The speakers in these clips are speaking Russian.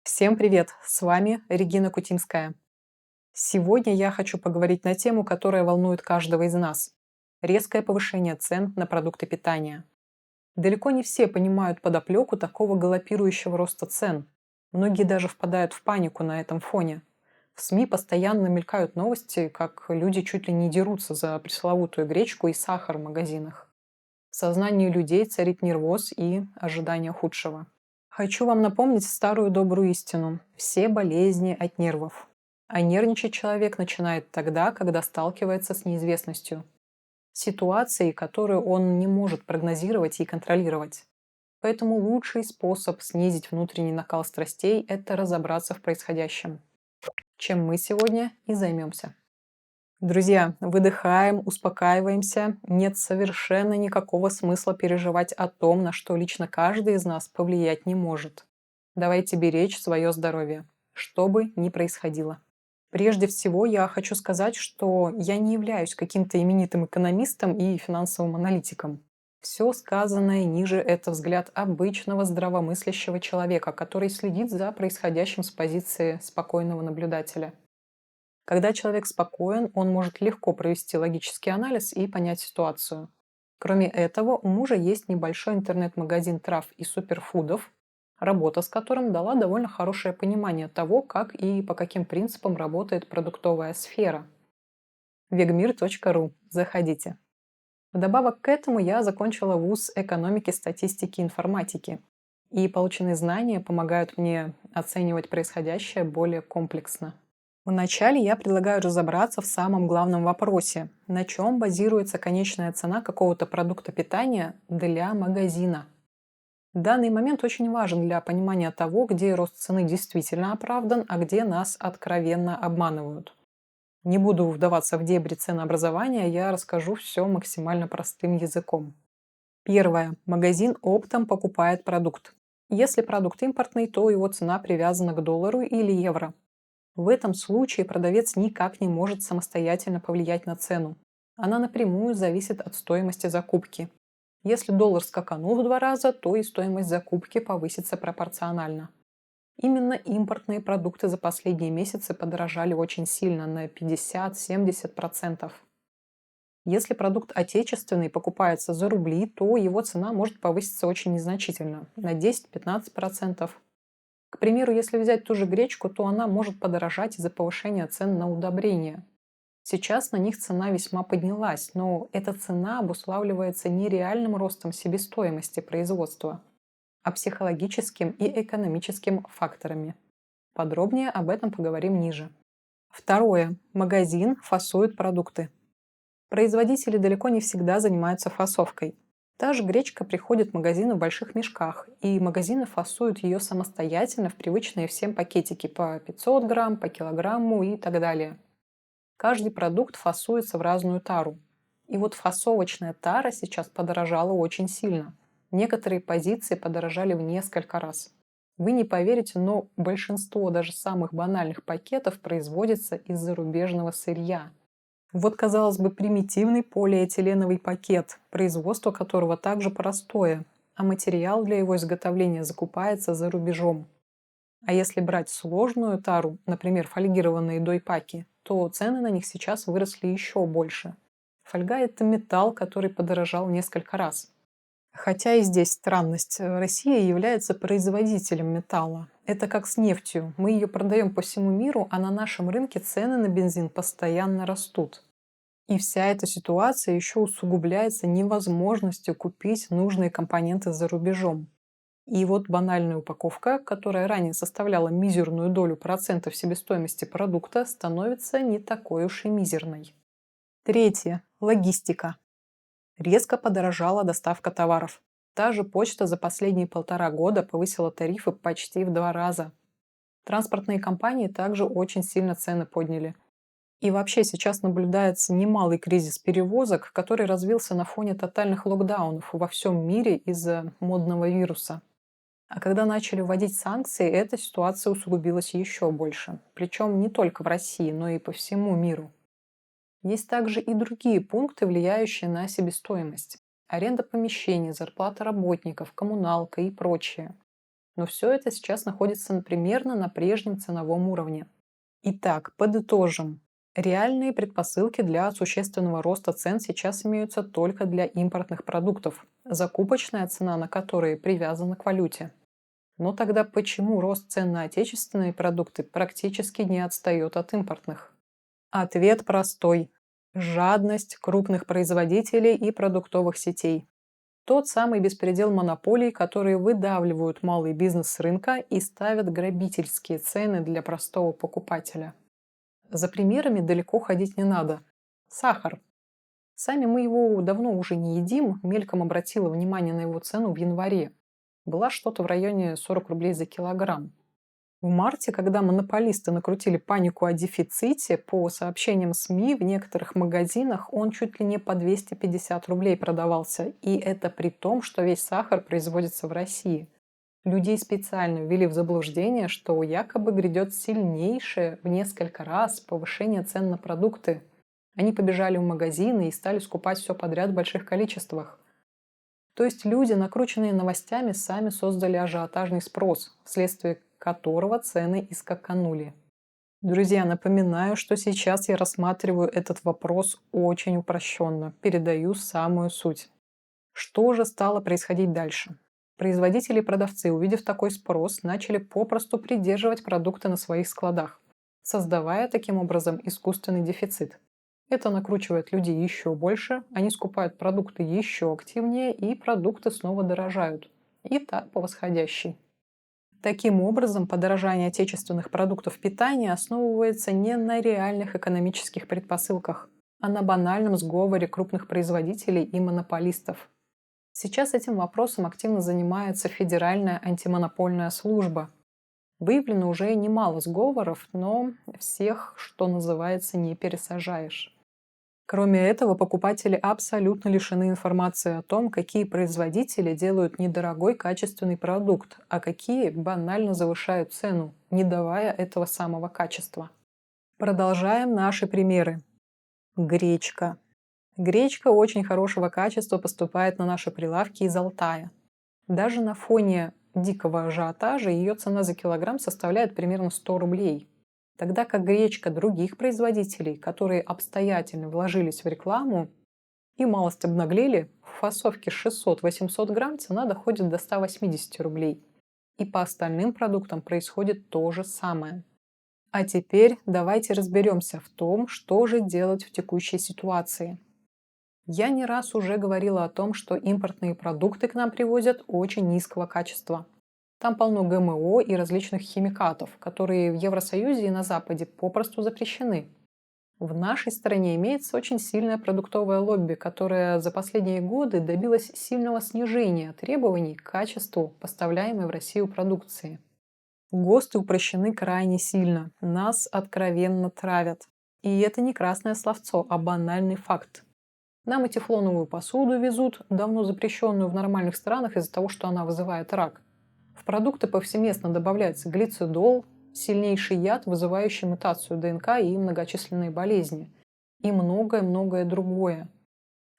Всем привет! С вами Регина Кутимская. Сегодня я хочу поговорить на тему, которая волнует каждого из нас. Резкое повышение цен на продукты питания. Далеко не все понимают подоплеку такого галопирующего роста цен. Многие даже впадают в панику на этом фоне. В СМИ постоянно мелькают новости, как люди чуть ли не дерутся за пресловутую гречку и сахар в магазинах. В сознании людей царит нервоз и ожидание худшего. Хочу вам напомнить старую добрую истину. Все болезни от нервов. А нервничать человек начинает тогда, когда сталкивается с неизвестностью. Ситуацией, которую он не может прогнозировать и контролировать. Поэтому лучший способ снизить внутренний накал страстей – это разобраться в происходящем. Чем мы сегодня и займемся. Друзья, выдыхаем, успокаиваемся. Нет совершенно никакого смысла переживать о том, на что лично каждый из нас повлиять не может. Давайте беречь свое здоровье, что бы ни происходило. Прежде всего, я хочу сказать, что я не являюсь каким-то именитым экономистом и финансовым аналитиком. Все сказанное ниже – это взгляд обычного здравомыслящего человека, который следит за происходящим с позиции спокойного наблюдателя. Когда человек спокоен, он может легко провести логический анализ и понять ситуацию. Кроме этого, у мужа есть небольшой интернет-магазин трав и суперфудов, работа с которым дала довольно хорошее понимание того, как и по каким принципам работает продуктовая сфера. vegmir.ru. Заходите. Вдобавок к этому я закончила вуз экономики, статистики и информатики, и полученные знания помогают мне оценивать происходящее более комплексно. Вначале я предлагаю разобраться в самом главном вопросе, на чем базируется конечная цена какого-то продукта питания для магазина. Данный момент очень важен для понимания того, где рост цены действительно оправдан, а где нас откровенно обманывают. Не буду вдаваться в дебри ценообразования, я расскажу все максимально простым языком. Первое. Магазин оптом покупает продукт. Если продукт импортный, то его цена привязана к доллару или евро. В этом случае продавец никак не может самостоятельно повлиять на цену. Она напрямую зависит от стоимости закупки. Если доллар скаканул в 2 раза, то и стоимость закупки повысится пропорционально. Именно импортные продукты за последние месяцы подорожали очень сильно, на 50-70%. Если продукт отечественный покупается за рубли, то его цена может повыситься очень незначительно, на 10-15%. К примеру, если взять ту же гречку, то она может подорожать из-за повышения цен на удобрения. Сейчас на них цена весьма поднялась, но эта цена обуславливается не реальным ростом себестоимости производства, а психологическим и экономическим факторами. Подробнее об этом поговорим ниже. Второе. Магазин фасует продукты. Производители далеко не всегда занимаются фасовкой. Та же гречка приходит в магазины в больших мешках, и магазины фасуют ее самостоятельно в привычные всем пакетики по 500 грамм, по килограмму и так далее. Каждый продукт фасуется в разную тару. И вот фасовочная тара сейчас подорожала очень сильно. Некоторые позиции подорожали в несколько раз. Вы не поверите, но большинство даже самых банальных пакетов производится из зарубежного сырья. Вот, казалось бы, примитивный полиэтиленовый пакет, производство которого также простое, а материал для его изготовления закупается за рубежом. А если брать сложную тару, например, фольгированные дойпаки, то цены на них сейчас выросли еще больше. Фольга – это металл, который подорожал несколько раз. Хотя и здесь странность. Россия является производителем металла. Это как с нефтью. Мы ее продаем по всему миру, а на нашем рынке цены на бензин постоянно растут. И вся эта ситуация еще усугубляется невозможностью купить нужные компоненты за рубежом. И вот банальная упаковка, которая ранее составляла мизерную долю процентов себестоимости продукта, становится не такой уж и мизерной. Третье. Логистика. Резко подорожала доставка товаров. Та же почта за последние 1,5 года повысила тарифы почти в 2 раза. Транспортные компании также очень сильно цены подняли. И вообще сейчас наблюдается немалый кризис перевозок, который развился на фоне тотальных локдаунов во всем мире из-за модного вируса. А когда начали вводить санкции, эта ситуация усугубилась еще больше. Причем не только в России, но и по всему миру. Есть также и другие пункты, влияющие на себестоимость. Аренда помещений, зарплата работников, коммуналка и прочее. Но все это сейчас находится примерно на прежнем ценовом уровне. Итак, подытожим. Реальные предпосылки для существенного роста цен сейчас имеются только для импортных продуктов, закупочная цена на которые привязана к валюте. Но тогда почему рост цен на отечественные продукты практически не отстает от импортных? Ответ простой. Жадность крупных производителей и продуктовых сетей. Тот самый беспредел монополий, которые выдавливают малый бизнес с рынка и ставят грабительские цены для простого покупателя. За примерами далеко ходить не надо. Сахар. Сами мы его давно уже не едим, мельком обратила внимание на его цену в январе. Была что-то в районе 40 рублей за килограмм. В марте, когда монополисты накрутили панику о дефиците, по сообщениям СМИ, в некоторых магазинах он чуть ли не по 250 рублей продавался. И это при том, что весь сахар производится в России. Людей специально ввели в заблуждение, что якобы грядет сильнейшее в несколько раз повышение цен на продукты. Они побежали в магазины и стали скупать все подряд в больших количествах. То есть люди, накрученные новостями, сами создали ажиотажный спрос, вследствие которого цены и скаканули. Друзья, напоминаю, что сейчас я рассматриваю этот вопрос очень упрощенно, передаю самую суть. Что же стало происходить дальше? Производители и продавцы, увидев такой спрос, начали попросту придерживать продукты на своих складах, создавая таким образом искусственный дефицит. Это накручивает людей еще больше, они скупают продукты еще активнее, и продукты снова дорожают. И так по восходящей. Таким образом, подорожание отечественных продуктов питания основывается не на реальных экономических предпосылках, а на банальном сговоре крупных производителей и монополистов. Сейчас этим вопросом активно занимается Федеральная антимонопольная служба. Выявлено уже немало сговоров, но всех, что называется, не пересажаешь. Кроме этого, покупатели абсолютно лишены информации о том, какие производители делают недорогой качественный продукт, а какие банально завышают цену, не давая этого самого качества. Продолжаем наши примеры. Гречка. Гречка очень хорошего качества поступает на наши прилавки из Алтая. Даже на фоне дикого ажиотажа ее цена за килограмм составляет примерно 100 рублей. Тогда как гречка других производителей, которые обстоятельно вложились в рекламу и малость обнаглели, в фасовке 600-800 грамм цена доходит до 180 рублей. И по остальным продуктам происходит то же самое. А теперь давайте разберемся в том, что же делать в текущей ситуации. Я не раз уже говорила о том, что импортные продукты к нам привозят очень низкого качества. Там полно ГМО и различных химикатов, которые в Евросоюзе и на Западе попросту запрещены. В нашей стране имеется очень сильное продуктовое лобби, которое за последние годы добилось сильного снижения требований к качеству поставляемой в Россию продукции. ГОСТы упрощены крайне сильно, нас откровенно травят. И это не красное словцо, а банальный факт. Нам и тефлоновую посуду везут, давно запрещенную в нормальных странах из-за того, что она вызывает рак. В продукты повсеместно добавляется глицидол, сильнейший яд, вызывающий мутацию ДНК и многочисленные болезни. И многое-многое другое.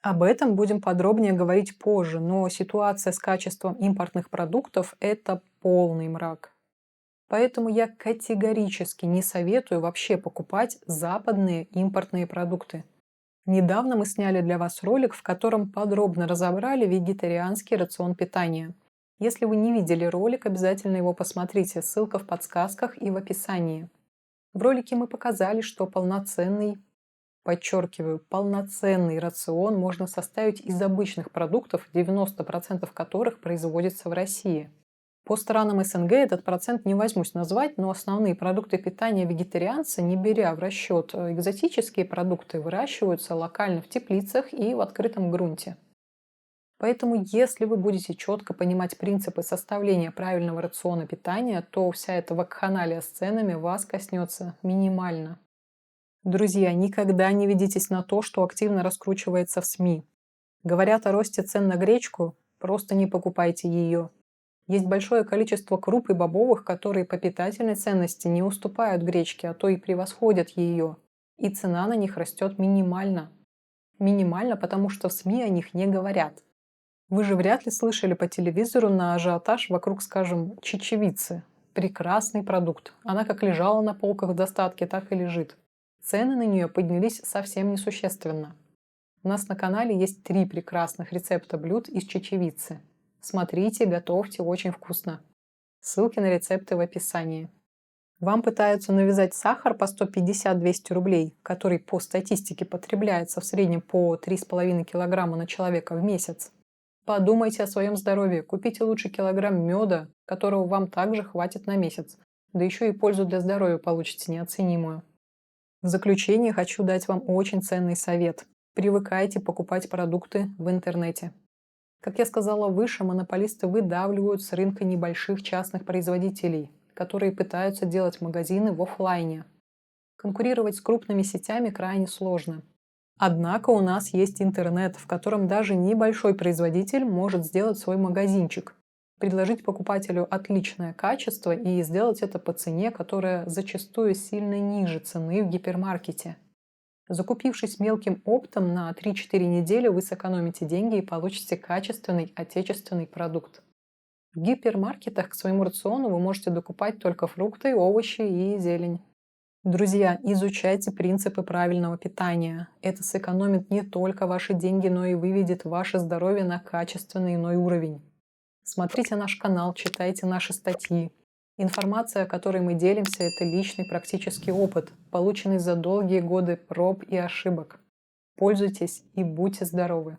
Об этом будем подробнее говорить позже, но ситуация с качеством импортных продуктов – это полный мрак. Поэтому я категорически не советую вообще покупать западные импортные продукты. Недавно мы сняли для вас ролик, в котором подробно разобрали вегетарианский рацион питания. Если вы не видели ролик, обязательно его посмотрите, ссылка в подсказках и в описании. В ролике мы показали, что полноценный, подчеркиваю, полноценный рацион можно составить из обычных продуктов, 90% которых производится в России. По странам СНГ этот процент не возьмусь назвать, но основные продукты питания вегетарианцы, не беря в расчет экзотические продукты, выращиваются локально в теплицах и в открытом грунте. Поэтому, если вы будете четко понимать принципы составления правильного рациона питания, то вся эта вакханалия с ценами вас коснется минимально. Друзья, никогда не ведитесь на то, что активно раскручивается в СМИ. Говорят о росте цен на гречку, просто не покупайте ее. Есть большое количество круп и бобовых, которые по питательной ценности не уступают гречке, а то и превосходят ее. И цена на них растет минимально. Минимально, потому что в СМИ о них не говорят. Вы же вряд ли слышали по телевизору на ажиотаж вокруг, скажем, чечевицы. Прекрасный продукт. Она как лежала на полках в достатке, так и лежит. Цены на нее поднялись совсем несущественно. У нас на канале есть 3 прекрасных рецепта блюд из чечевицы. Смотрите, готовьте, очень вкусно. Ссылки на рецепты в описании. Вам пытаются навязать сахар по 150-200 рублей, который по статистике потребляется в среднем по 3,5 килограмма на человека в месяц. Подумайте о своем здоровье. Купите лучше килограмм меда, которого вам также хватит на месяц. Да еще и пользу для здоровья получите неоценимую. В заключение хочу дать вам очень ценный совет. Привыкайте покупать продукты в интернете. Как я сказала выше, монополисты выдавливают с рынка небольших частных производителей, которые пытаются делать магазины в офлайне. Конкурировать с крупными сетями крайне сложно. Однако у нас есть интернет, в котором даже небольшой производитель может сделать свой магазинчик, предложить покупателю отличное качество и сделать это по цене, которая зачастую сильно ниже цены в гипермаркете. Закупившись мелким оптом, на 3-4 недели вы сэкономите деньги и получите качественный отечественный продукт. В гипермаркетах к своему рациону вы можете докупать только фрукты, овощи и зелень. Друзья, изучайте принципы правильного питания. Это сэкономит не только ваши деньги, но и выведет ваше здоровье на качественный иной уровень. Смотрите наш канал, читайте наши статьи. Информация, которой мы делимся, это личный практический опыт, полученный за долгие годы проб и ошибок. Пользуйтесь и будьте здоровы!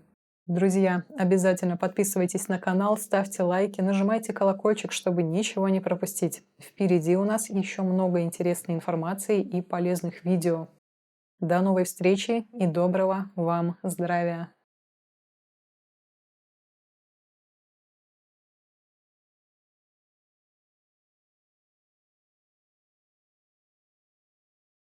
Друзья, обязательно подписывайтесь на канал, ставьте лайки, нажимайте колокольчик, чтобы ничего не пропустить. Впереди у нас еще много интересной информации и полезных видео. До новой встречи и доброго вам здравия!